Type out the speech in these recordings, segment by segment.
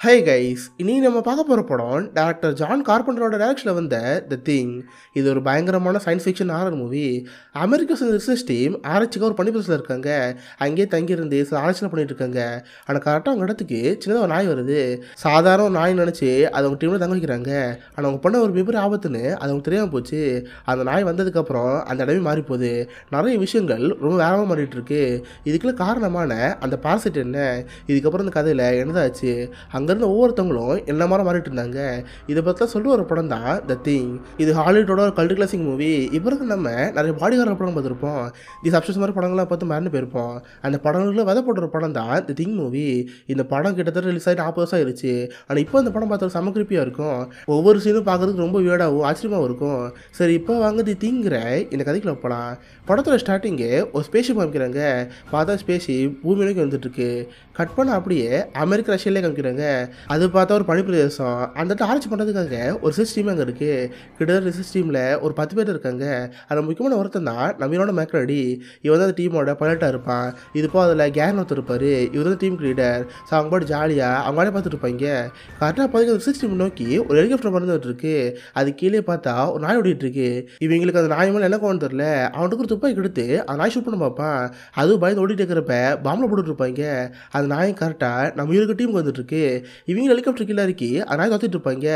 Hi guys, இனி நம்ம பார்க்க போகிற படம் டேரக்டர் ஜான் கார்பெண்டரோட டைரக்ஷனில் வந்த த திங். இது ஒரு பயங்கரமான science fiction horror movie. America research team ஆராய்ச்சிக்காக ஒரு பனிப்பிரசில் இருக்காங்க. அங்கேயே தங்கியிருந்து சில ஆராய்ச்சியில் பண்ணிட்டு இருக்காங்க. ஆனால் கரெக்டாக அவங்க இடத்துக்கு சின்னதாக ஒரு நாய் வருது. சாதாரண ஒரு நாய் நினச்சி அதை அவங்க டீமில் தங்க வைக்கிறாங்க. ஆனால் அவங்க பண்ண ஒரு மிகப்பெரிய ஆபத்துன்னு அது அவங்க தெரியாமல் போச்சு. அந்த நாய் வந்ததுக்கப்புறம் அந்த இடமே மாறி போகுது. நிறைய விஷயங்கள் ரொம்ப வேகமாக மாறிட்டு இருக்கு. இதுக்குள்ள காரணமான அந்த பாரசைட் என்ன, இதுக்கப்புறம் இந்த கதையில் என்னதாச்சு, அங்கேருந்து ஒவ்வொருத்தவங்களும் என்ன மாதிரி மாறிட்டு இருந்தாங்க. இதை பற்றி சொல்லிட்டு ஒரு படம் தான் த திங். இது ஹாலிவுட்டோட ஒரு கல்ட் கிளாசிக் மூவி. இப்போ இருக்கு நம்ம நிறைய பாடிகார படம் பார்த்துருப்போம். தி சப்ஸ்டன்ஸ் மாதிரி படங்கள்லாம் பார்த்து மறந்து போயிருப்போம். அந்த படங்களில் விதை போடுற படம் தான் த திங் மூவி. இந்த படம் கிட்டத்தட்ட ரிலீஸ் ஆகிட்டு 40 வருஷம் ஆயிடுச்சு. ஆனால் இப்போ இந்த படம் பார்த்தா செம கிரிப்பியாக இருக்கும். ஒவ்வொரு சீனும் பார்க்குறதுக்கு ரொம்ப வியர்டாகவும் ஆச்சரியமாகவும் இருக்கும். சரி, இப்போ வாங்க தி திங்கிற இந்த கதைக்குள்ள போகலாம். படத்தோட ஸ்டார்டிங்கு ஒரு ஸ்பேஸ்ஷிப் காமிக்கிறாங்க. பார்த்தா ஸ்பேஸ்ஷிப் பூமி நோக்கி வந்துட்டு இருக்கு. கட் பண்ண அப்படியே அமெரிக்க ரஷ்யாலே காமிக்கிறாங்க. அது பார்த்தா ஒரு பனிப்பிரதேசம். அந்த இடத்துல ஆராய்ச்சி பண்ணுறதுக்காக ஒரு ரிசர்ச் டீம் அங்கே இருக்குது. கிட்டத்தட்ட ரிசர்ச் டீமில் ஒரு 10 பேர் இருக்காங்க. அதில் முக்கியமான ஒருத்தன் தான் நம்மளோட மேக்ரடி. இவன் தான் அந்த டீமோட பைலட்டாக இருப்பான். இது போக அதில் கேரன் ஒருத்தர் இருப்பார். இவர் தான் டீம் லீடர். ஸோ அவங்க பாட்டு ஜாலியாக அவங்களே பார்த்துட்டு இருப்பாங்க. கரெக்டாக பார்த்து ரிசர்ச் டீம் நோக்கி ஒரு ஹெலிகாப்டர் மறந்துட்டு இருக்கு. அது கீழே பார்த்தா ஒரு நாய் ஓடிட்டு இருக்கு. இவங்களுக்கு அந்த நாய் மேலே என்ன கோவம் தெரியல. அவனுக்கு ஒரு துப்பாக்கி எடுத்து அந்த நாய் ஷூட் பண்ண பார்ப்பான். அதுவும் பயந்து ஓடிட்டு இருக்கிறப்ப பாம்பில் போட்டுட்டு இருப்பாங்க. அந்த நாய் கரெக்டாக நம்ம இவருக்கு டீமுக்கு வந்துட்டு இருக்கு. இவங்க ஹெலிகாப்டர் கீழே இருக்கி அந்த நாய் தத்துட்டு இருப்பாங்க.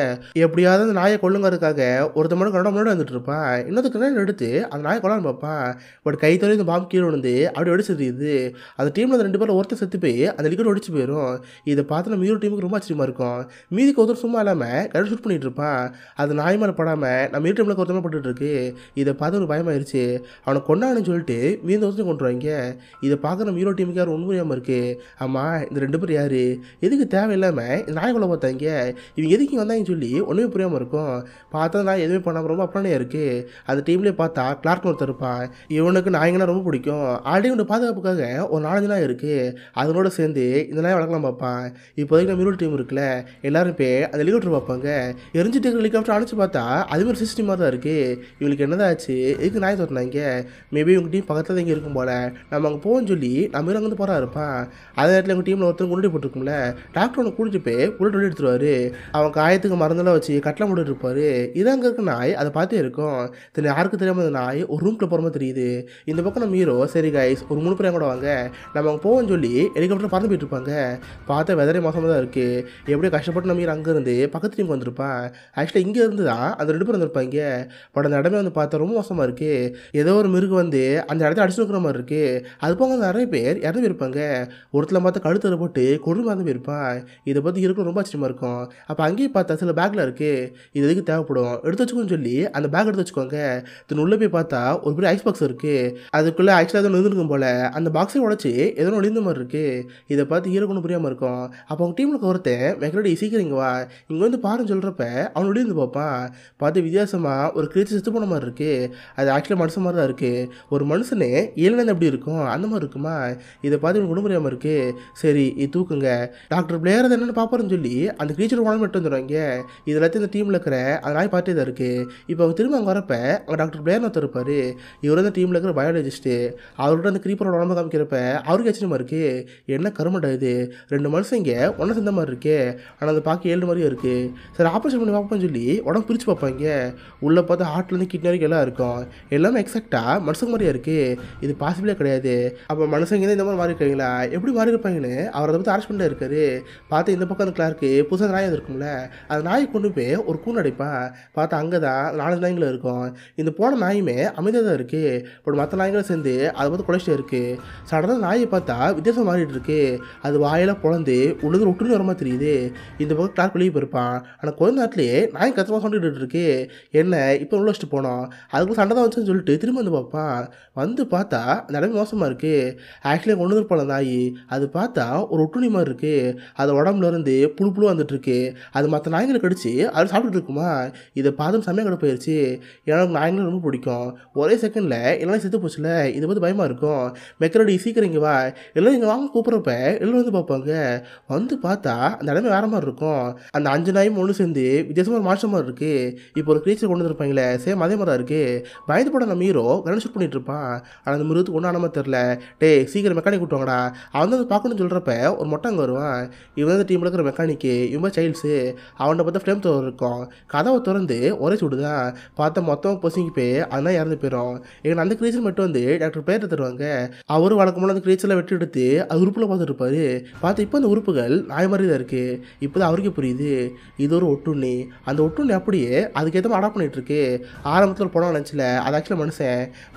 எப்படியாவது அந்த நாயை கொள்ளுங்கிறதுக்காக ஒருத்த மட்டும் கண்ட முன்னாடி வந்துட்டு இருப்பான். இன்னொரு கண்ணாடி எடுத்து அந்த நாயை கொள்ளான்னு பார்ப்பான். பட் கை தவறி இந்த பாம்பு கீழே விழுந்து அப்படி வெடிச்சு தெரியுது. அந்த டீமில் அந்த 2 பேரும் ஒருத்தர் செத்து போய் அந்த லிக்விட் ஒடிச்சு போயிடும். இதை பார்த்து நம்ம ஹீரோ டீமுக்கு ரொம்ப ஆச்சரியமா இருக்கும். மீதிக்கு ஒருத்தர் சும்மா இல்லாமல் கரெக்டாக ஷூட் பண்ணிட்டு இருப்பான். அது நாய் மேலே படாமல் நம்ம ஹீரோ டீமில் ஒருத்தமே பட்டுட்டு இருக்கு. இதை பார்த்து ஒரு பயமாயிருச்சு. அவனை கொண்டான்னு சொல்லிட்டு மீதி ஒருத்தர் கொண்டுருவாங்க. இதை பார்க்க நம்ம ஹீரோ டீமுக்கு யாரும் உண்மையாமல் இருக்கு. ஆமாம், இந்த 2 பேர் யாரு, எதுக்கு தேவையில்லாமல் இந்த நாய்க்குள்ள பார்த்தாங்க, இவங்க எதுக்கு இங்கே வந்தாங்கன்னு சொல்லி ஒன்றுமே புரியாமல் இருக்கும். பார்த்தா நான் எதுவுமே பண்ணாமல் ரொம்ப அப்புறமே இருக்குது. அந்த டீம்லேயே பார்த்தா கிளார்க் ஒருத்தர் இருப்பான். இவனுக்கு நாய்ங்கன்னா ரொம்ப பிடிக்கும். ஆல்ரெடி இவனோட பாதுகாப்புக்காக ஒரு 4-5 நாய் இருக்குது. அதனோட சேர்ந்து இந்த நாய் வளர்க்கலாம் பார்ப்பான். இப்போதைக்கு நம்ம ஹீரோ டீம் இருக்குல்ல, எல்லாரும் போய் அந்த ஹெலிகாப்டர் பார்ப்பாங்க. எரிஞ்சிட்டு இருக்கிற ஹெலிகாப்டர் அனுப்பிச்சு பார்த்தா அதுமாதிரி சிஸ்டம் மாதிரி தான் இருக்குது. இவங்களுக்கு என்னதான் ஆச்சு, எதுக்கு நாய் தோட்டினாங்க, மேபி இவங்க டீம் பக்கத்தில் தான் இங்கே இருக்கும் போல், நம்ம அங்கே போவோம்னு சொல்லி நம்ம ஹீரோ அங்கே போகிறா இருப்பான். அதே நேரத்தில் எங்கள் டீமில் ஒருத்தர் குண்டு போட்டுருக்கும்ல, டாக்டர் ஒன்று கூட்டிட்டு போய் புல்லட் வெளியே எடுத்துருவாரு. அவன் காயத்துக்கு மருந்தெல்லாம் வச்சு கட்டலாம் போட்டுட்டு இருப்பாரு. இதான் அங்கே இருக்க நாய் அதை பார்த்தே இருக்கும். தெரியல, யாருக்கு தெரியாமல் அந்த நாய் ஒரு ரூம்ல போகிற மாதிரி தெரியுது. இந்த பக்கம் நம்ம ஹீரோ சரி கைஸ் ஒரு 3 பேர் கூட வாங்க நம்ம அங்கே போவோம்னு சொல்லி ஹெலிகாப்டர் பறந்து போயிட்டு இருப்பாங்க. பார்த்தா வெதரே மோசமாக தான் இருக்குது. எப்படியோ கஷ்டப்பட்டு நம்ம ஹீரோ அங்கேருந்து பக்கத்து டீமுக்கு வந்திருப்பான். ஆக்சுவலாக இங்கே இருந்து தான் அந்த 2 பேர் வந்திருப்பாங்க. பட் அந்த இடமே வந்து பார்த்தா ரொம்ப மோசமாக இருக்குது. ஏதோ ஒரு மிருகம் வந்து அந்த இடத்த அடிச்சு வைக்கிற மாதிரி இருக்குது. அது போக நிறைய பேர் இறந்து போயிருப்பாங்க. ஒருத்தர் பார்த்தா கழுத்தில் போட்டு கொண்டு மறந்து போயிருப்பான். இதை பற்றி இருக்கும் ரொம்ப ஆச்சரியமாக இருக்கும். அப்போ அங்கேயே பார்த்தா சில பேக்கில் இருக்குது. இது எதுக்கு தேவைப்படும், எடுத்து வச்சுக்கோன்னு சொல்லி அந்த பேக் எடுத்து வச்சுக்கோங்க. தின்னு உள்ளே போய் பார்த்தா ஒரு பெரிய ஐஸ் பாக்ஸ் இருக்குது. அதுக்குள்ளே ஆக்சுவலாக எதுவும் நின்றுருக்கும் போல். அந்த பாக்ஸை உடச்சி ஏதோ ஒளிந்த மாதிரி இருக்குது. இதை பார்த்து ஹீரோக்கு ஒன்றும் புரியாமல் இருக்கும். அப்போ அவங்க டீமில் ஒருத்தன் மெக்ரடி சீக்கிரம் இங்கே வா, இங்கே வந்து பாருன்னு சொல்கிறப்ப அவன் ஒளிந்து பார்ப்பான். பார்த்து வித்தியாசமாக ஒரு கிரீச்சர் செத்து போன மாதிரி இருக்குது. அது ஆக்சுவலாக மனுஷன் மாதிரி தான் இருக்குது. ஒரு மனுஷனே ஏழுநேரம் எப்படி இருக்கும் அந்த மாதிரி இருக்குமா. இதை பார்த்து எனக்கு ஒன்றும் புரியாமல் இருக்குது. சரி இது தூக்குங்க, டாக்டர் பிளேயர் அதை என்னென்னு பார்ப்பாருன்னு சொல்லி அந்த கிரீச்சர் உடம்பு எடுத்து வந்துடுவாங்க. இது எல்லாத்தையும் இந்த டீமில் இருக்கிற அந்த நாய் பார்ட்டே தான் இருக்குது. இப்போ அவங்க திரும்ப அங்கே வரப்போ அங்கே டாக்டர் பிளேயர் ஒருத்தர் இருப்பார். இவர் வந்து டீமில் இருக்கிற பயாலஜிஸ்ட்டு. அவர்கிட்ட அந்த கிரீப்பரோட உடம்பு காமிக்கிறப்ப அவருக்கு ஆச்சரியமாக இருக்குது. என்ன கருமண்டா இது, 2 மனுஷன் இங்கே ஒன்றை சேர்ந்த மாதிரி இருக்கே, ஆனால் அதை பார்க்க 7 மாதிரியும் இருக்குது. சரி ஆப்ரேஷன் பண்ணி பார்ப்போம்னு சொல்லி உடம்பு பிரித்து பார்ப்பாங்க. உள்ளே பார்த்தா ஹார்ட்லேருந்து கிட்னி வரைக்கும் எல்லாம் இருக்கும். எல்லாமே எக்ஸாக்டாக மனுஷங்க மாதிரியே இருக்குது. இது பாசிபிளே கிடையாது. அப்போ மனுஷங்க இந்த மாதிரி மாறி இருக்கீங்களா, எப்படி மாறி இருப்பாங்கன்னு அவர் அதை பற்றி அரெஸ்ட் பண்ணிட்டு இருக்காரு. பார்த்து இந்த பக்கம் அந்த கிளார்க்கு புதுசாக நாய் இருக்கும்ல, அந்த நாயை கொண்டு போய் ஒரு கூண்டு அடைப்பான். பார்த்தா அங்கே தான் 4 நாய்களும் இருக்கும். இந்த போன நாயுமே அமைதியாக தான் இருக்குது. பட் மற்ற நாய்களும் சேர்ந்து அதை பார்த்து குலைச்சிட்டே இருக்குது. சடனாக நாயை பார்த்தா வித்தியாசம் மாறிட்டு இருக்கு. அது வாயெல்லாம் பொழந்து உள்ளது ஒட்டுன்னு வர மாதிரி தெரியுது. இந்த பக்கம் கிளார்க் வெளியே போயிருப்பான். ஆனால் கொஞ்ச நேரத்துலேயே நாய் கத்தமாக சொல்லிட்டு இருக்கு. என்ன இப்போ உள்ள வச்சுட்டு போனோம், அதுக்குள்ள சண்டை தான் வச்சுன்னு சொல்லிட்டு திரும்ப வந்து பார்ப்பான். வந்து பார்த்தா அந்த இடமே மோசமாக இருக்குது. ஆக்சுவலி கொண்டு வந்துருப்பான நாய் அது பார்த்தா ஒரு ஒட்டுணி மாதிரி இருக்குது. அது உடம்புல இருந்து புழு வந்துட்டு இருக்கு. அது மற்ற நாய்களை கடிச்சு அது சாப்பிட்டுட்டு இருக்குமா. இதை பார்த்து செம்மையாக கடை போயிடுச்சு. எனக்கு நாய்களும் ரொம்ப பிடிக்கும். ஒரே செகண்டில் எல்லாம் செத்து போச்சுல, இதை பார்த்து பயமாக இருக்கும். மெக்ரடி சீக்கிரம் இங்கே வா, எல்லாம் இங்கே வாங்க கூப்பிட்றப்ப எல்லாம் வந்து பார்ப்பாங்க. வந்து பார்த்தா அந்த இடமே வேற மாதிரி இருக்கும். அந்த 5 நாயும் ஒன்று சேர்ந்து வித்தியாசமாக மாற்றமாக இருக்குது. இப்போ ஒரு கிரீச்சர் கொண்டு வந்துருப்பாங்களே, சேம் அதே மாதிரி தான் இருக்குது. பயந்து போட நம்ம ஹீரோ கரண்ட் ஷூட் பண்ணிட்டு இருப்பான். ஆனால் அந்த மிருகத்துக்கு ஒன்றும் ஆனாமல் தெரில. டே சீக்கிரம் மெக்கானிக் கூட்டுவாங்கடா, அவன் வந்து பார்க்கணும்னு சொல்கிறப்ப ஒரு மொட்டை அங்கே வருவான். இவன் வந்து டீமில் இருக்கிற மெக்கானிக்கு இவன் சைல்ட்ஸு அவனை பார்த்தா ஃப்ளேம் த்ரோவர் இருக்கும். கதவை திறந்து ஒரே சூடு தான் பார்த்தா மொத்தம் பொசிங்கி போய் அதெல்லாம் இறந்து போயிடும். எங்கள் அந்த கிரீச்சர் மட்டும் வந்து டாக்டர் பேர் தருவாங்க. அவரும் வழக்கமான அந்த கிரீச்சரில் வெட்டி எடுத்து அது உறுப்பில் பார்த்துட்டு இருப்பாரு. பார்த்து இப்போ அந்த உறுப்புகள் நாய் மாதிரி தான் இருக்குது. இப்போ தான் அவருக்கே புரியுது இது ஒரு ஒட்டுண்ணி. அந்த ஒட்டுண்ணி அப்படியே அதுக்கேற்ற மாதிரி அடாப்ட் பண்ணிட்டு இருக்கு. ஆரம்பத்தில் போனால் நினச்சில அது ஆக்சுவலாக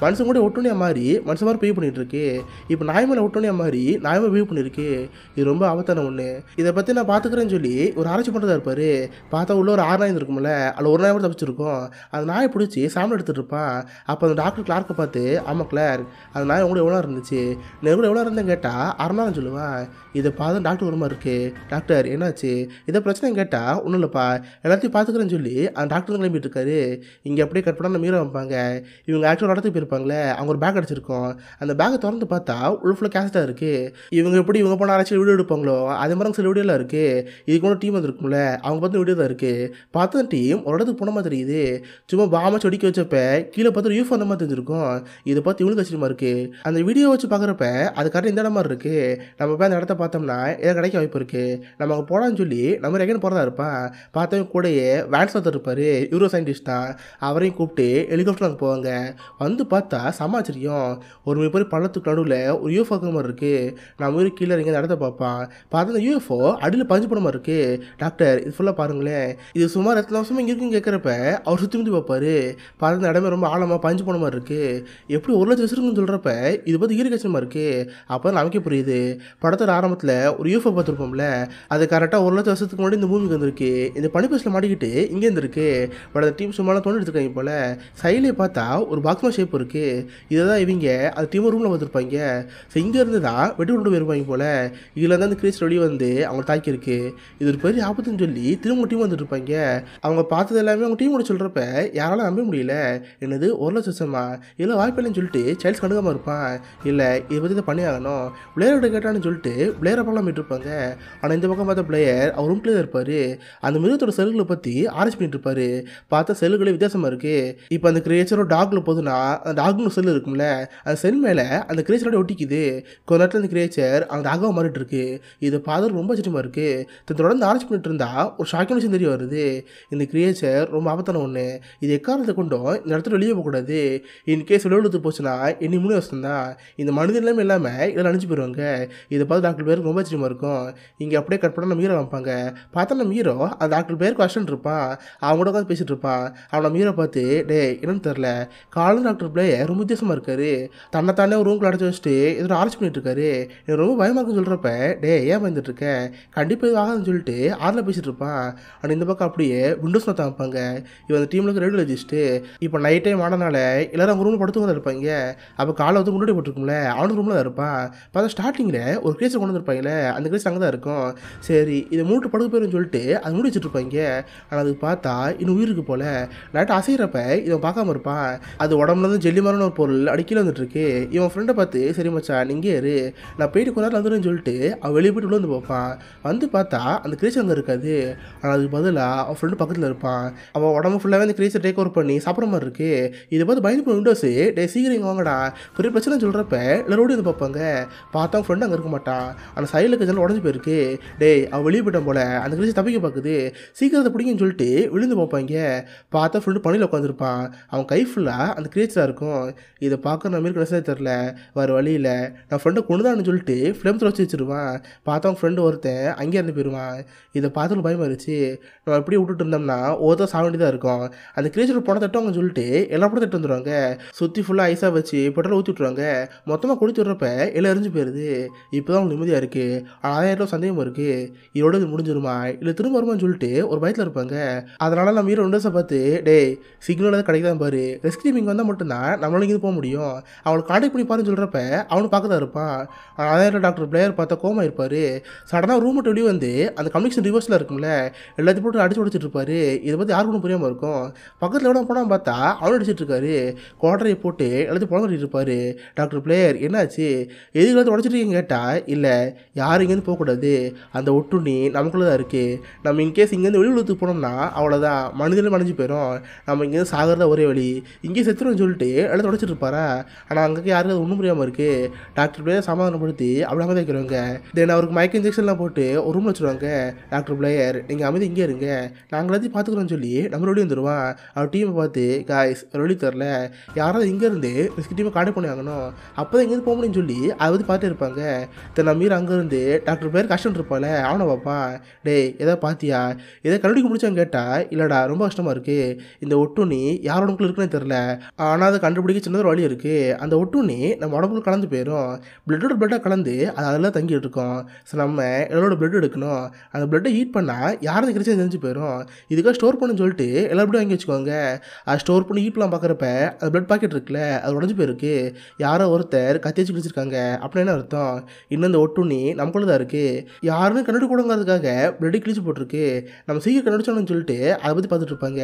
மனுஷன் கூட ஒட்டுண்ணியாக மாதிரி மனுஷன் மாதிரி பிஹேவ் பண்ணிட்டு இருக்கு. இப்போ நாய் மேலே ஒட்டுண்ணியாக மாதிரி நாய் மாதிரி பிஹேவ் பண்ணியிருக்கு. இது ரொம்ப ஆபத்தான ஒன்று. இதை பற்றி நான் பார்த்துக்கிறேன்னு சொல்லி ஒரு ஆராய்ச்சி பண்ணுறதா இருப்பார். பார்த்தா உள்ள ஒரு 6 நாய் இருக்கும்ல, அதில் ஒரு நாய் மட்டும் தப்பிச்சிருக்கும். அந்த நாயை பிடிச்சி சாம்பிள் எடுத்துகிட்டு இருப்பான். அப்போ அந்த டாக்டர் கிளார்க்கை பார்த்து ஆமாம் கிளார்க் அந்த நாய் கூட எவ்வளோ இருந்துச்சு நெருங்கில் எவ்வளோ இருந்தேன்னு கேட்டால் 6 நாள் சொல்லுவான். இதை பார்த்து டாக்டர் ஒரு மாதிரி இருக்குது. டாக்டர் என்னாச்சு இதை பிரச்சனை கேட்டால் ஒன்றும் இல்லைப்பா எல்லாத்தையும் பார்த்துக்கிறேன்னு சொல்லி அந்த டாக்டர் தான் கிளம்பிட்டு இருக்காரு. இங்கே அப்படியே கட் பண்ணால் மீற வைப்பாங்க. இவங்க ஆக்சுவலாக இடத்துக்கு போயிருப்பாங்களே அவங்க ஒரு பேக் அடிச்சிருக்கோம். அந்த பேக்கை திறந்து பார்த்தா உள்ள ஃபுல்லாக கேஸ்ட்டாக இருக்குது. இவங்க போன ஆராய்ச்சி வீடியோ எடுப்பாங்களோ அதே மாதிரி சில வீடியோலாம் இருக்குது. இதுக்கு ஒன்று டீம் வந்துருக்கும்ல அவங்க பார்த்து வீடியோ தான் இருக்குது. பார்த்து அந்த டீம் ஒரு இடத்துக்கு போன மாதிரி தெரியுது. சும்மா பாமை சொடிக்க வச்சப்ப கீழே பார்த்து யூஃப் அந்த மாதிரி தெரிஞ்சிருக்கும். இதை பார்த்து இவங்களுக்கு கஷ்டமாக இருக்குது. அந்த வீடியோ வச்சு பார்க்குறப்ப அது கரெக்டாக இந்த இடம் மாதிரி இருக்குது. நம்ம போய் அந்த இடத்த பார்த்தோம்னா எதை கிடைக்க வாய்ப்பு இருக்குது. நம்ம அங்கே போகலான்னு சொல்லி நம்ம ரெகன் போகிறதா இருப்பான். பார்த்தவங்க கூடயே வேன்ஸ் ஒருத்தர் இருப்பார். யூரோ சயின்டிஸ்ட் தான். அவரையும் கூப்பிட்டு ஹெலிகாப்டர் அங்கே போவாங்க. வந்து பார்த்தா சமாச்சரியம் ஒரு மிகப்பெரிய பள்ளத்துக்கு நடுவில் ஒரு யூஎஃப்ஓ மாதிரி இருக்குது. நம்ம ஊருக்கு கீழே இங்கே இடத்த பார்ப்பான். பார்த்தா அந்த யூஎஃப்ஓ அடியில் பஞ்சு போன மாதிரி இருக்குது. டாக்டர் இது ஃபுல்லாக பாருங்களேன் இது சுமார் எத்தனை வருஷமாக இங்கே இருக்குன்னு கேட்குறப்ப அவர் சுற்றி முற்றி பார்ப்பாரு. பார்த்து அந்த இடமே ரொம்ப ஆழமாக பஞ்சு போன மாதிரி இருக்குது. எப்படி 1 லட்சம் வச்சுருக்குன்னு சொல்கிறப்ப இது பார்த்து ஈரக்கச்சமாக இருக்குது. அப்போ தான் நமக்கே புரியுது படத்தோட ஆரம்பத்தில் ஒரு யூஎஃப்ஓ பார்த்துருப்போம்ல அது கரெக்டாக 1 லட்சம் வருஷத்துக்கு முன்னாடி இந்த பூமிக்கு வந்திருக்கு. இந்த பனிப்பேசில் மாட்டிக்கிட்டு இங்கே இருந்திருக்கு. பட் அந்த டீம் சும்மா தோண்டி எடுத்துருக்காங்க போல். சைட்லேயே பார்த்தா ஒரு பாக்ஸ்மா ஷேப் இருக்குது. இதை தான் இவங்க அந்த டீம் ரூமில் பார்த்துருப்பாங்க. ஸோ இங்கேருந்து தான் வெட்டி விட்டு போயிருப்பாங்க போல். இதில் தான் அந்த கிரீச்சர் வெளியே வந்து அவங்க தாக்கியிருக்கு. இது ஒரு பெரிய ஆபத்துன்னு சொல்லி திரும்ப டீம் வந்துட்டு இருப்பாங்க. அவங்க பார்த்தது எல்லாமே அவங்க டீமோட சொல்கிறப்ப யாராலும் நம்ப முடியல. என்னது 1 லட்சம் வருஷமா இதில் வாய்ப்பில்லைன்னு சொல்லிட்டு சைல்ட்ஸ் கண்டுக்காமல் இருப்பான். இல்லை இதை பற்றி தான் பண்ணி ஆகணும் பிளேயரோட கேட்டான்னு சொல்லிட்டு பிளேயரை பக்கம் இருப்பாங்க. ஆனால் இந்த பக்கம் பார்த்த பிளேயர் அவர் ரூம்லேயே தான் இருப்பார். அந்த மிருகத்தோட செல்களை பற்றி ஆராய்ச்சி பண்ணிட்டு இருப்பார். பார்த்தா செல்லுகளே வித்தியாசமாக இருக்குது. இப்போ அந்த கிரியேச்சரோட டாகில் போதுன்னா அந்த டாக்னு செல் இருக்கும்ல அந்த செல் மேலே அந்த கிரியேச்சரோட ஒட்டிக்குது. கொஞ்ச நேரத்தில் அந்த கிரியேச்சர் அந்த டாகாக மாறிட்டு இருக்கு. இதை பார்த்து ரொம்ப ஆச்சரியமாக இருக்குது. தொடர்ந்து ஆராய்ச்சி பண்ணிட்டு இருந்தா ஒரு ஷாக்கிங் விஷயம் தெரிய வருது. இந்த கிரியேச்சர் ரொம்ப ஆபத்தான ஒன்று. இது எக்காரணத்தை கொண்டும் இந்த இடத்துல வெளியே போகக்கூடாது. இன்கேஸ் வெளியே போச்சுன்னா இன்னும் 3 வருஷம் தான் இந்த மனிதன் எல்லாமே இல்லாமல் இதெல்லாம் அனுப்பிச்சு போயிடுவாங்க. இதை பார்த்து டாக்டர் பேருக்கு ரொம்ப ஆச்சரியமாக இருக்கும். இங்கே அப்படியே கட் பண்ண மீரோ வைப்பாங்க. பார்த்தா நம்ம மீரோ அந்த டாக்டர் பேருக்கு அஷ்டன் இருப்பான். அவங்க கூட உட்காந்து பேசிட்டு இருப்பான். அவனை மீரோ பார்த்து டே என்னன்னு தெரில காலையில் டாக்டர் பிளேயர் ரொம்ப வித்தியாசமாக இருக்காரு. தன்னைத்தானே ஒரு ரூம்குள்ள அடைச்சி வச்சுட்டு இதில் ஆராய்ச்சி பண்ணிட்டு இருக்காரு. எனக்கு ரொம்ப பயமாக இருக்குன்னு சொல்கிறப்ப டே ஏன் பயந்துட்டு இருக்க கண்டிப்பாக இது ஆகாதுன்னு சொல்லிட்டு ஆறில் பேசிட்டு இருப்பான். ஆனால் இந்த பக்கம் அப்படியே விண்டோஸ் தான் வைப்பாங்க. இவன் அந்த டீமில் இருக்க ரேடியோலஜிஸ்ட்டு. இப்போ நைட் டைம் ஆனனால எல்லாரும் அவங்க ரூமில் படுத்து தான் இருப்பாங்க. அப்போ காலை வந்து முன்னாடி போட்டுருக்கும்ல அவனுக்கு ரூமில் தான் இருப்பான். பார்த்தா ஸ்டார்டிங்கில் ஒரு கிரேச்சர் கொண்டு வந்துருப்பாங்களே அந்த கிரேச்சர் அங்கே தான் இருக்கும். சரி இதை மூட்டு படுக்க போயிருன்னு சொல்லிட்டு அது மூடி வச்சுட்ருப்பாங்க. ஆனால் அதுக்கு பார்த்தா இன்னும் உயிருக்கு போல் லைட்டாக அசைகிறப்ப இவன் பார்க்காம இருப்பான். அது உடம்புலேருந்து ஜெல்லி மாதிரியான ஒரு பொருள் அடிக்கல வந்துட்டுருக்கு. இவன் ஃப்ரெண்டை பார்த்து சரி மச்சான் நீங்கள் இரு நான் போயிட்டு கொஞ்ச நேரம் வந்துடுன்னு சொல்லிட்டு அவன் வெளியே போய்ட்டு உள்ள வந்து பார்ப்பான். வந்து பார்த்தா அந்த கிரேச்சர் அங்கே இருக்காது. ஆனால் அதுக்கு பதிலாக அவன் ஃப்ரெண்டு பக்கத்தில் இருப்பான். அவன் உடம்பு ஃபுல்லாகவே அந்த கிரேச்சர் டேக் ஓவர் பண்ணி சாப்பிட்ற மாதிரி இருக்குது. இதை பார்த்து பயந்து போய் விண்டோஸு டே சீக்கிரம் இங்கே வாங்கடா பெரிய பிரச்சனை சொல்கிறப்ப எல்லாரோடு வந்து பார்ப்பாங்க. பார்த்தா அவன் ஃப்ரெண்டு அங்கே இருக்க மாட்டான். ஆனால் சைடில் இருக்கிற உடஞ்சி போயிருக்கு. டே அவன் வெளியே போயிட்டான் போல் அந்த கிரேச்சர் தப்பிக்க பார்க்குது. சீக்கிரத்தை பிடிக்குன்னு சொல்லிட்டு விழுந்து பார்ப்பாங்க. பார்த்தா ஃப்ரெண்டு பணியில் உட்காந்துருப்பான். அவன் கை ஃபுல்லாக அந்த கிரேச்சராக இருக்கும். இதை பார்க்க நம்ம இருக்க ரசனை தெரில வேறு வழியில் நான் ஃப்ரெண்டை கொண்டுதான்னு சொல்லிட்டு ஃப்ளேம் த்ரோ வச்சு வச்சுருவான். பார்த்தா அவன் ஃப்ரெண்டு ஒருத்தன் அங்கேயே இருந்து போயிடுவான். இதை பார்த்து பயமாக இருந்துச்சு. நம்ம எப்படி விட்டுட்டு இருந்தோம்னா ஒருத்தர் சாக வேண்டியதாக இருக்கும். அந்த கிரேச்சர் போன தட்டுவாங்கன்னு சொல்லிட்டு எல்லா படம் தட்டு வந்துடுவாங்க. சுற்றி ஃபுல்லாக ஐஸாக வச்சு பெட்ரோல் ஊற்றி விட்ருவாங்க. மொத்தமாக குடிச்சு விட்றப்ப எல்லாம் எரிஞ்சு போயிடுது. இப்போ தான் அவங்களுக்கு நிம்மதியாக இருக்குது. ஆனால் 1000 சந்தேகமாக இருக்குது. இதோட இது முடிஞ்சிருமா இல்லை திரும்ப வருமானு சொல்லிட்டு ஒரு பயத்தில் இருப்பாங்க. அதனால் நம்ம ஹீரோ விண்டோஸை பார்த்து டே சிக்னல் ஏதாவது கிடைக்குதான் பாரு ரெஸ்கியூ இங்கே வந்தால் மட்டும்தான் நம்மளால இங்கே போக முடியும் அவனுக்கு கான்டாக்ட் பண்ணி பாருன்னு சொல்கிறப்ப அவனு பார்க்க தான் இருப்பான். ஆனால் டாக்டர் பிளேயர் பார்த்தா கோமா இருப்பார். சடனாக ரூம் விட்டு வெளியே வந்து அந்த கம்யூனிகேஷன் ரிவர்ஸில் இருக்கும்ல எல்லாத்தையும் போட்டு அடிச்சு உடச்சிட்டு இருப்பாரு. இதை பற்றி யாருக்கும் புரியாமல் இருக்கும். பக்கத்தில் எவ்வளோ போனால் பார்த்தா அவனு அடிச்சிட்டு இருக்காரு. குவாட்டரையை போட்டு எல்லாத்தையும் புலம்பிட்டு இருப்பார். டாக்டர் பிளேயர் என்னாச்சு எதுக்கு எல்லாத்தையும் உடச்சிட்டு கேட்டால் இல்லை யாரும் இங்கேருந்து போகக்கூடாது அந்த ஒட்டுண்ணி நமக்குள்ளே தான் இருக்குது. நம்ம இன்கேஸ் இங்கேருந்து வெளியுலகத்துக்கு போனோம்னா அவ்வளோதான் மனிதனே மறைஞ்சு போயிடும். நம்ம இங்கேருந்து சாகிறதா ஒரே வழி இங்கேயே செத்துருன்னு சொல்லிட்டு எல்லாத்தையும் உடச்சிட்டு இருப்பாரா. ஆனால் அங்கே யாருக்கு அது ஒன்றும் புரியாமல் இருக்குது. டாக்டர் பிளேயர் சமாதானப்படுத்தி அப்படி அங்கே வைக்கிறவங்க. தென் அவருக்கு மயக்க இன்ஜெக்ஷன்லாம் போட்டு ஒரு ரூம் வச்சுருவாங்க. டாக்டர் பிளேயர் நீங்கள் அமைதி இங்கே இருங்க, நாங்கள் எல்லாத்தையும் பார்த்துக்குறோன்னு சொல்லி நம்ம வெளியே வந்துடுவான். அவர் டீமை பார்த்து காய்ஸ் வெளியே தரல, யாராவது இங்கேருந்து ரிஸ்க் டீமை காண்டக்ட் பண்ணி ஆகணும், அப்போ தான் இங்கேருந்து போக முடியும்னு சொல்லி அதை பற்றி பார்த்துட்டு இருப்பாங்க. நம்ம மீர் அங்கேருந்து டாக்டர் பிளேயர் கஷ்டம் இருப்பாள், அவனை பார்ப்பான். டேய் எதாவது பார்த்தியா, எதாவது கண்டுபிடிக்க முடிச்சான்னு கேட்டால் இல்லைடா ரொம்ப கஷ்டமாக இருக்குது, இந்த ஒட்டுண்ணி யார் உடம்புக்குள்ள இருக்குன்னு தெரில, ஆனால் அதை கண்டுபிடிக்க சின்னதொரு வழி இருக்குது. அந்த ஒட்டுண்ணி நம்ம உடம்புக்குள்ள கலந்து போயிடும், பிளட்டோட பிளட்டாக கலந்து அது அதெல்லாம் தங்கிட்டு இருக்கோம். ஸோ நம்ம எல்லாரோட பிளட் எடுக்கணும், அந்த பிளட்டை ஹீட் பண்ணால் யாரும் கிடைச்சா தெரிஞ்சு போயிடும், இதுக்காக ஸ்டோர் பண்ணுன்னு சொல்லிட்டு எல்லா பிளட்டும் வாங்கி வச்சுக்கோங்க. அது ஸ்டோர் பண்ணி ஹீட் பண்ணலாம் பார்க்குறப்ப அது பிளட் பாக்கெட் இருக்குல்ல அது உடஞ்சி போயிருக்கு, யாரோ ஒருத்தர் கத்தி வச்சு கிழிச்சிருக்காங்க அப்படின்னு என்ன அர்த்தம், இன்னும் இந்த ஒட்டுண்ணி நமக்குள்ள தான் இருக்குது, யாருன்னு கண்டுபிடிக்கூடங்கிறதுக்காக பிளட்டை கிழிச்சு போட்டிருக்கு, நம்ம சீக்கிரம் கண்டுபிடிச்சோன்னு சொல்லிட்டு அதை பற்றி பார்த்துட்டு இருப்பாங்க.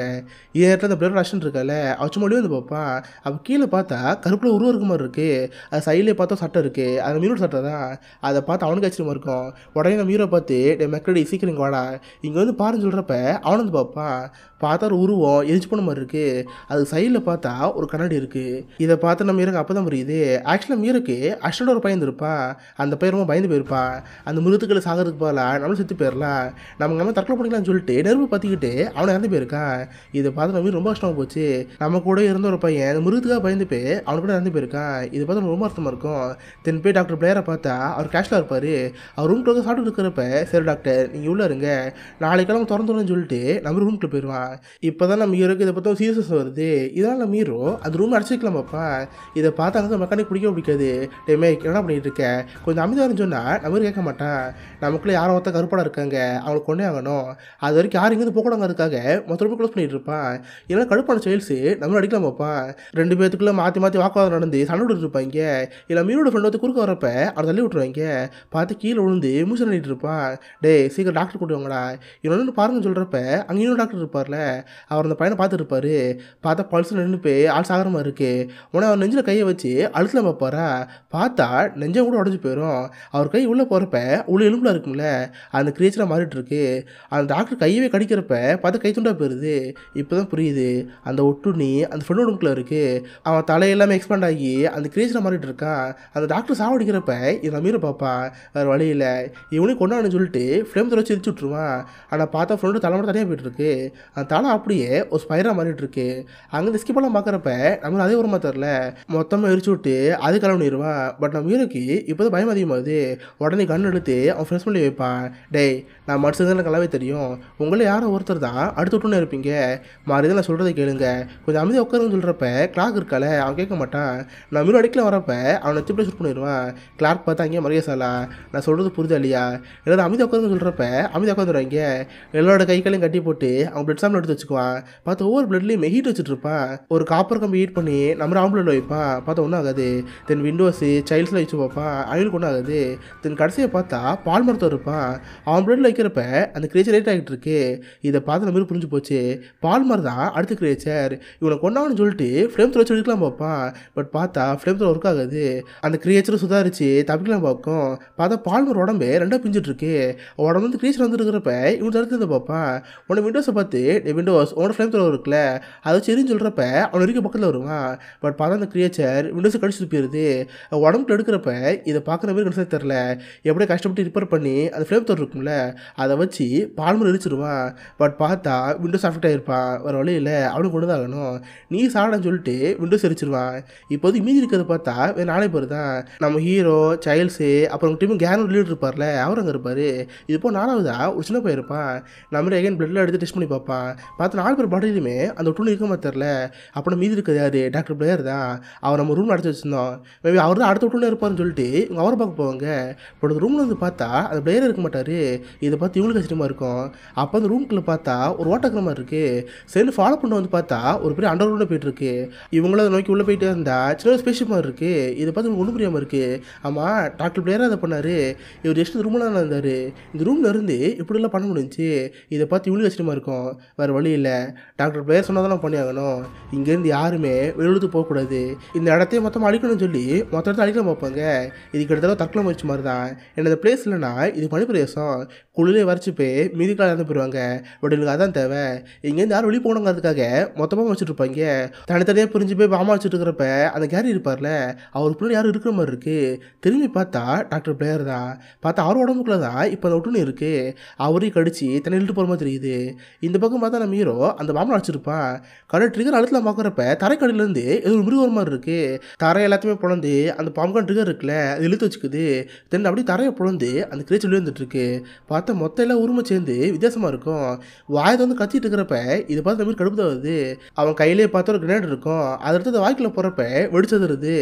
இதே நேரத்தில் அந்த பிளட் ரஷன் இருக்கால அவச்சு மொழியும் வந்து பார்ப்பான். அப்போ கீழே பார்த்தா கருப்பில் உருவம் இருக்க மாதிரி இருக்குது, அது சைட்லேயே பார்த்தா சட்டை இருக்குது, அது மீனோட சட்டை தான். அதை பார்த்து அவனுக்கு ஆச்சரியமாக இருக்கும். உடனே நம்ம ஹீரோ பார்த்து மெக்கடி சீக்கிரம் இங்கே வாடா இங்கே வந்து பாருன்னு சொல்கிறப்ப அவன் வந்து பார்ப்பான். பார்த்தா ஒரு உருவம் எரிச்சு போன மாதிரி இருக்குது, அது சைடில் பார்த்தா ஒரு கண்ணாடி இருக்குது. இதை பார்த்து நம்ம மீருக்கு அப்போ தான் புரியுது, ஆக்சுவலாக மீருக்கு அஷ்டோட ஒரு பையன் இருப்பான், அந்த பையன் ரொம்ப பயந்து போயிருப்பான், அந்த மிருகத்துக்களை சாகிறதுக்கு போகலாம் நம்மளும் செத்து போயிடலாம், நம்ம தற்கொலை பண்ணிக்கலாம்னு சொல்லிட்டு நெருப்பு பார்த்திக்கிட்டு அவனை இறந்து போயிருக்கான். இதை பார்த்து நம்ம ரொம்ப கஷ்டமாக போச்சு, நம்ம கூட இருந்த ஒரு பையன் அந்த மிருகத்துக்காக பயந்து போய் அவனுக்கு கூட இறந்து போயிருக்கான். இதை பார்த்து ரொம்ப அர்த்தமாக இருக்கும். தென் போய் டாக்டர் பிளேயரை பார்த்தா அவர் கேஷ்லாக இருப்பார், அவர் ரூம்க்கு சாப்பிட்டு இருக்கிறப்ப சரி டாக்டர் நீங்கள் உள்ளே இருங்க நாளைக்கு கிழமை திறந்துடுன்னு சொல்லிட்டு நம்ம ரூம்க்கு போயிடுவான். இப்போ தான் நம்ம ஹீரோக்கு இதை பார்த்தா சீரியஸ் வருது, இதனால் நம்ம ஹீரோ அந்த ரூம் அடிச்சிக்கலாம் பார்ப்பான். இதை பார்த்து அங்கே மெக்கானிக் பிடிக்காது, டேமே என்ன பண்ணிட்டு இருக்க கொஞ்சம் அமைதியாக சொன்னால் நம்ம கேட்க மாட்டான், நமக்குள்ளே யாரோ ஒருத்தர் கருப்பாடாக இருக்காங்க அவங்களுக்கு கொண்டே ஆகணும், அது வரைக்கும் யாரும் இங்கேருந்து போகக்கூடாங்கிறதுக்காக மொத்த ரூம் க்ளோஸ் பண்ணிட்டு இருப்பான். இல்லைனா கடுப்பான செயல்ஸு நம்மளும் அடிக்கலாம் பார்ப்பான். ரெண்டு பேத்துக்குள்ளே மாற்றி வாக்குவாதம் நடந்து சண்டை விட்டு இருப்பாங்க. இல்லை மீனோட ஃப்ரெண்ட் வந்து குறுக்க வரப்ப அவனை தள்ளி விட்டுருவாங்க, பார்த்து கீழே விழுந்து மூச்சு பண்ணிட்டு இருப்பான். டே சீக்கிரம் டாக்டர் கூட்டு வாங்கடா இன்னொன்று பாருங்கன்னு சொல்கிறப்ப அங்கே இன்னொரு டாக்டர் இருப்பார்ல அவர் அந்த பையனை பார்த்துருப்பாரு. பார்த்தா பல்ஸ் நின்று போய் ஆள் சாகிற மாதிரி இருக்குது. உடனே அவர் நெஞ்சில் கையை வச்சு அழுத்தலாம் பார்ப்பாரா, பார்த்தா நெஞ்சம் கூட உடஞ்சி போயிடும். அவர் கை உள்ளே போகிறப்ப உள்ள எலும்புல இருக்கும்ல அந்த கிரியேச்சராக மாறிட்டு இருக்கு. அந்த டாக்டர் கையவே கடிக்கிறப்ப பார்த்தா கை துண்டா போயிடுது. இப்போ தான் புரியுது அந்த ஒட்டுண்ணி அந்த ஃப்ரெண்ட் உடம்புக்குள்ள இருக்குது, அவன் தலையெல்லாமே எக்ஸ்பேண்ட் ஆகி அந்த கிரியேச்சராக மாறிட்டு இருக்கான். அந்த டாக்டர் சாவடிக்கிறப்ப இவன் மீற பார்ப்பான், வேறு வழியில் இவனையும் கொண்டாடுன்னு சொல்லிட்டு ஃப்ளேம் தர சிரிச்சு விட்ருவான். ஆனால் பார்த்தா ஃப்ரெண்டு தலைமுறை தனியாக போயிட்டுருக்கு, அந்த தலை அப்படியே ஒரு ஸ்பைராக மாறிட்டு இருக்கு. அங்கே ஸ்கிப்பெல்லாம் பார்க்குறப்ப நம்மளும் அதே உரமாக தரல மொத்தமாக எரிச்சு விட்டு அது கிளம்பிடுவான். பட் நம்ம ஹீரோக்கு இப்போ தான் பயம் அதிகமாகுது. உடனே கண் எடுத்து அவன் ஃப்ரெண்ட்ஸ் பண்ணி வைப்பான். டேய் நான் மனுஷங்க நல்லாவே தெரியும், உங்களே யாரோ ஒருத்தர் தான் அடுத்து விட்டுன்னு இருப்பீங்க, மாறி தான் நான் சொல்கிறத கேளுங்க கொஞ்சம் அமைதியாக உட்காருன்னு சொல்கிறப்ப கிளாக் இருக்கால அவன் கேட்க மாட்டான். நான் மீண்டும் அடிக்கலாம் வரப்ப அவனை திருப்பி ஷூட் பண்ணிடுவான். கிளாக் பார்த்தா அங்கேயே மரியாசாலா நான் சொல்கிறது புரியுதா இல்லையா, எல்லாரும் அமைதியாக உட்காருன்னு சொல்கிறப்ப அமைதியாக உட்காந்துருவாங்க. எல்லாரோட கைகளையும் கட்டி போட்டு அவன் பிளட் சாம்பிள் எடுத்து வச்சுக்குவான். பார்த்து ஒவ்வொரு பிளட்லேயும் ஹீட் வச்சுட்டு இருப்பான். ஒரு காப்பர் கம்பி ஹீட் பண்ணி நம்ம ஆம்புலெட்டில் வைப்பான், பார்த்தா ஒன்றும் ஆகாது. தென் விண்டோஸு சைல்ட்ஸில் வச்சு பார்ப்பான், அவங்களுக்கு ஒன்றும் ஆகாது. தென் கடைசியை பார்த்தா பால் மரத்தம் இருப்பான், அவன் பிளட்டில் வைக்கிறப்ப அந்த கிரியேச்சர் ரேட் ஆகிட்டு இருக்கு. இதை பார்த்து நம்ம புரிஞ்சு போச்சு, பால் மரம் தான் அடுத்த கிரியேச்சர், இவனை கொண்டான்னு சொல்லிட்டு ஃப்ளேம் த்ரோ வச்சு எடுக்கலாம் பார்ப்பான். பட் பார்த்தா ஃப்ளேம் த்ரோ ஒர்க் ஆகாது. அந்த கிரியேச்சரும் சுதாரிச்சு தப்பிக்கலாம் பார்க்கும். பார்த்தா பால்மர் உடம்பு ரெண்டாக பிஞ்சிட்டு இருக்கு. உடம்பு வந்து கிரியேச்சர் வந்து இருக்கிறப்ப இவன் தடுத்து வந்து பார்ப்பான். உடனே விண்டோஸை பார்த்து விண்டோஸ் உன்னோட ஃப்ளேம் த்ரோ இருக்குல்ல அதை சரின்னு சொல்கிறப்ப அவன் இருக்க பக்கத்தில் வருவான். பட் பார்த்தா அந்த கிரியேச்சர் விண்டோஸை கடிச்சு போயிருது. உடம்புல எடுக்கிறப்ப இதை பார்க்குற மாதிரி கடைசியாக தெரில, எப்படியே கஷ்டப்பட்டு ரிப்பேர் பண்ணி அந்த ஃப்ளேம் த்ரோ இருக்கும்ல அதை வச்சு பால்மர் எரிச்சிருவான். பட் பார்த்தா விண்டோஸ் அஃபெக்ட் ஆகிருப்பான், வேறு வழி இல்லை அவனுக்கு கொண்டு தான் ஆகணும், நீ சாடன்னு சொல்லிட்டு விண்டோஸ் எரிச்சிருவான். இப்போது மீதி இருக்கிறத பார்த்தா வேறு நாளே பேர் தான் நம்ம ஹீரோ சைல்ட்ஸு அப்புறம் டீம் கேன் லீடர் இருப்பார்ல அவர் அங்கே இருப்பார். இது இப்போ நாலாவதா ஒரு சின்ன பையன் இருப்பான். நம்ம எகைன் பிளட்லாம் எடுத்து டெஸ்ட் பண்ணி பார்ப்பான். பார்த்து 4 பேர் பாடியிலுமே அந்த ஒட்டுன்னு இருக்க மாதிரி தெரில. அப்புறம் மீதி இருக்கிறது யார், டாக்டர் பிளேயர் தான். அவர் நம்ம ரூமில் அடைச்சி வச்சுருந்தோம், மேபி அவர் தான் அடுத்த ஒட்டுன்னு இருப்பார்னு சொல்லிட்டு இவங்க அவரை பார்க்க போவாங்க. பட் அந்த ரூமில் வந்து பார்த்தா அந்த பிளேயர் இருக்க மாட்டார். இதை பார்த்து இவங்களுக்கு கஷ்டமாக இருக்கும். அப்போ அந்த ரூம்குள்ளே பார்த்தா ஒரு ஓட்டக்கிற மாதிரி இருக்குது. சரி ஃபாலோ பண்ண வந்து பார்த்தா ஒரு பெரிய அண்டர் கிரவுண்டில் போயிட்டுருக்கு. இவங்களும் அதை நோக்கி உள்ளே போயிட்டே இருந்தால் சின்ன ஸ்பேஷிப் மாதிரி இருக்குது. இதை பார்த்து ஒன்றும் புரியாமல் இருக்குது. ஆமாம் டாக்டர் பிளேயராக அதை பண்ணார், இவர் ஜஸ்ட் ரூமில் தான் இருந்தார், இந்த ரூமில் இருந்து இப்படிலாம் பண்ண முடிஞ்சு. இதை பார்த்து இவங்களுக்கு கஷ்டமாக இருக்கும், வேறு வழி இல்லை டாக்டர் பிளேயர் சொன்னால் தான் பண்ணி ஆகணும், இங்கேருந்து யாருமே வெளியுறதுக்கு போகக்கூடாது, இந்த இடத்தையும் மொத்தமாக அழிக்கணும்னு சொல்லி மொத்த இடத்த அழிக்கலாம் பார்ப்பாங்க. இது கிட்டத்தட்ட தற்கொலை முயற்சி மாதிரி தான். இந்த பிளேஸ் இல்லைனா இது பனிப்பிரதேசம், குளிலே வரைச்சி போய் மீதி காலம் இறந்து போயிடுவாங்க. பட் எனக்கு அதான் தேவை, இங்கேருந்து யாரும் வெளியே போகணுங்கிறதுக்காக மொத்தமாக வச்சுட்டு இருப்பாங்க. தனித்தனியாக பிரிஞ்சு போய் பாமா வச்சுட்டு இருக்கிறப்ப அந்த கேரி இருப்பார்ல அவருக்கு பின்னாடி யாரும் இருக்கிற மாதிரி இருக்குது. திரும்பி பார்த்தா டாக்டர் பிளேயர் தான். பார்த்தா அவர் உடம்புக்குள்ள தான் இப்போ அந்த ஒட்டுண்ணி இருக்குது, அவரையும் கடிச்சு தண்ணி இழுட்டு போகிற மாதிரி தெரியுது. இந்த பக்கம் பார்த்தா நம்ம ஹீரோ அந்த பாம்பை அடிச்சிருப்பான். கடை ட்ரிகர் அழுத்தலாம் பார்க்குறப்ப தரைக்கடியிலேருந்து ஏதோ ஒரு மிருகம் மாதிரி இருக்குது. தரை எல்லாத்தையுமே பிளந்து அந்த பாம்புக்கான ட்ரிகர் இருக்குல்ல அது இழுத்து வச்சுக்குது. தென் அப்படியே தரையை பிளந்து அந்த கிரேச்சர் வந்துட்டு இருக்கு. பார்த்தா மொத்தம் எல்லாம் உரிமை சேர்ந்து வித்தியாசமாக இருக்கும். வாயத்தை வந்து கத்திட்டு இருக்கிறப்ப இதை பார்த்து நம்ம கடுப்பு தான் வருது. அவன் கையிலே பார்த்த ஒரு கிரேனேட் இருக்கும், அதை எடுத்து அந்த வாய்க்கில் போகிறப்ப வெடிச்சதுருது.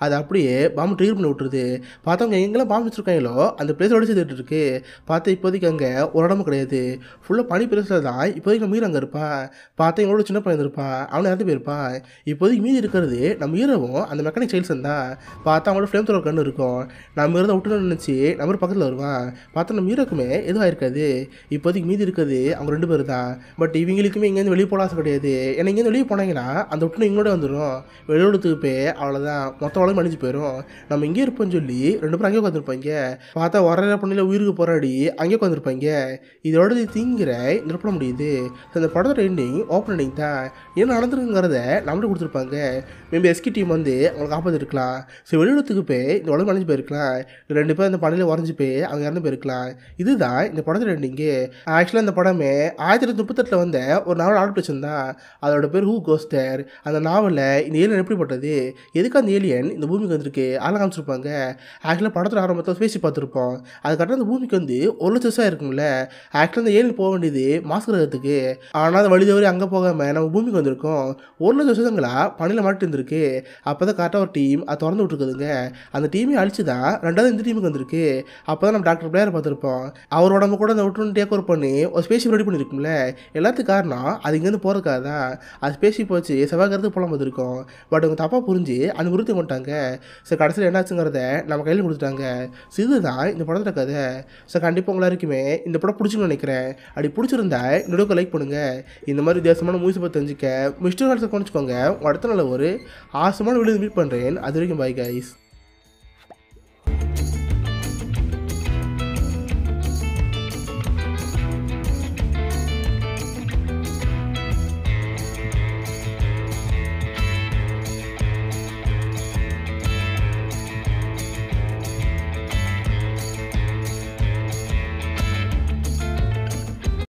அது அப்படியே பாம்பு ட்ரிகர் பண்ணி விட்டுருது. பார்த்தவங்க எங்கெல்லாம் பாம்பு வச்சுருக்காங்களோ அந்த பிளேஸ் வெடிச்சதுட்டு இருக்கு. பார்த்தா இப்போதைக்கு அங்கே ஒரு இடமும் கிடையாது, ஃபுல்லாக பனி பிளேஸில் தான் இப்போதைக்கு நம்ம ஹீரோ அங்கே இருப்பான். பார்த்தா எங்களோட சின்ன பையன் இருப்பான், அவனை இறந்து போயிருப்பான். இப்போதைக்கு மீதி இருக்கிறது நம்ம ஹீரோவும் அந்த மெக்கானிக் சைல்ட்ஸன் தான். பார்த்தா அவங்களோட ஃப்ளேம் த்ரோவர் கண்ணு இருக்கும். நம்ம இருந்தால் விட்டுன்னு நினச்சி நம்ம பக்கத்தில் வருவான். பார்த்தா நம்ம ஹீரோக்குமே எதுவும் ஆயிருக்காது. இப்போதைக்கு மீதி இருக்கிறது அவங்க 2 பேர் தான். பட் இவங்களுக்குமே இங்கேருந்து வெளியே போக ஆசை கிடையாது. ஏன்னா இங்கேருந்து வெளியே போனாங்கன்னா அந்த ஒட்டுன்னு இங்களோட வந்துடும். வெளியோடத்துக்கு போய் அவ்வளோதான், மொத்த உலகம் அழிஞ்சு போயிடும். நம்ம இங்கே இருப்போம்னு சொல்லி 2 பேரும் அங்கே உட்காந்துருப்பாங்க. பார்த்தா வர பண்ணியில் உயிருக்கு போராடி அங்கே உட்காந்துருப்பாங்க. இதோட தீங்கிற இந்த படம் முடியுது. இந்த படத்தோட எண்டிங் ஓப்பன் எண்டிங் தான். என்ன நடந்துருங்கிறத நம்மளே கொடுத்துருப்பாங்க. மேபி எஸ்கி டீம் வந்து அவங்களை காப்பாற்றிருக்கலாம். சரி வெளியிடத்துக்கு போய் இந்த உலகம் அழிஞ்சு போயிருக்கலாம். 2 பேர் இந்த படையில் உறைஞ்சி போய் அவங்க இறந்து போயிருக்கலாம். இதுதான் இந்த படத்தோட எண்டிங்கு. ஆக்சுவலாக இந்த படமே 1938 வந்த ஒரு நாவல் ஆடப்பிடிச்சிருந்தான் தான். அதோட பேர் ஹூ கோஸ் தேர். அந்த நாவலில் இந்த ஏலியன் எப்படிப்பட்டது, எதுக்கு அந்த ஏலியன் இந்த பூமிக்கு வந்திருக்கு அதெல்லாம் காமிச்சிருப்பாங்க. ஆக்சுவலாக படத்தில் ஆரம்பத்தில் பேசி பார்த்துருப்போம். அதுக்கப்புறம் அந்த பூமிக்கு வந்து 1 லட்சம் வருஷம் இருக்கும்ல. ஆக்சுவலாக அந்த ஏலியன் போக வேண்டியது மாஸ் கிரகத்துக்கு. ஆனால் அந்த வழி தவறி அங்கே போகாமல் நம்ம பூமிக்கு வந்திருக்கோம். 1 லட்சம் வருஷங்களா பணியில் மாட்டி இருந்திருக்கு. அப்போ தான் கரெக்டாக ஒரு டீம் அதை திறந்து விட்டுருக்குதுங்க. அந்த டீமே அழிச்சு தான் 2வது இந்த டீமுக்கு வந்திருக்கு. அப்போ தான் நம்ம டாக்டர் பிளேயரை பார்த்துருப்போம். அவர் உடம்பு கூட அந்த விட்டு டேக் ஓவர் பண்ணி ஒரு ஸ்பேஸ்ஷிப் ரெடி பண்ணியிருக்கும்ல. எல்லாத்துக்கும் காரணம் அது இங்கேருந்து போகிறதுக்காக தான். அது ஸ்பேஸ்ஷிப் வச்சு செவ்வாய்க்கிறதுக்கு போகலாம் பார்த்துருக்கோம். பட் அவங்க தப்பாக புரிஞ்சு அது நிறுத்தி கொண்டாங்க. ஸோ கடைசியில் என்னாச்சுங்கிறத நம்ம கையில் கொடுத்துட்டாங்க. ஸோ இதுதான் இந்த படத்தோட கதை. ஸோ கண்டிப்பாக எல்லாருக்குமே இந்த படம் பிடிச்சுன்னு நினைக்கிறேன். அப்படி பிடிச்சிருந்தா இந்த வீடியோக்கு லைக் பண்ணுங்கள். இந்த மாதிரி வித்தியாசமான மூவிஸை பற்றி தெரிஞ்சுக்க மிஸ்டர் ஹால்ஸை கொண்டுச்சுக்கோங்க. அடுத்த நாள் ஒரு ஆசமான வீடியோ மீட் பண்ணுறேன். அது வரைக்கும் பாய் கைஸ்.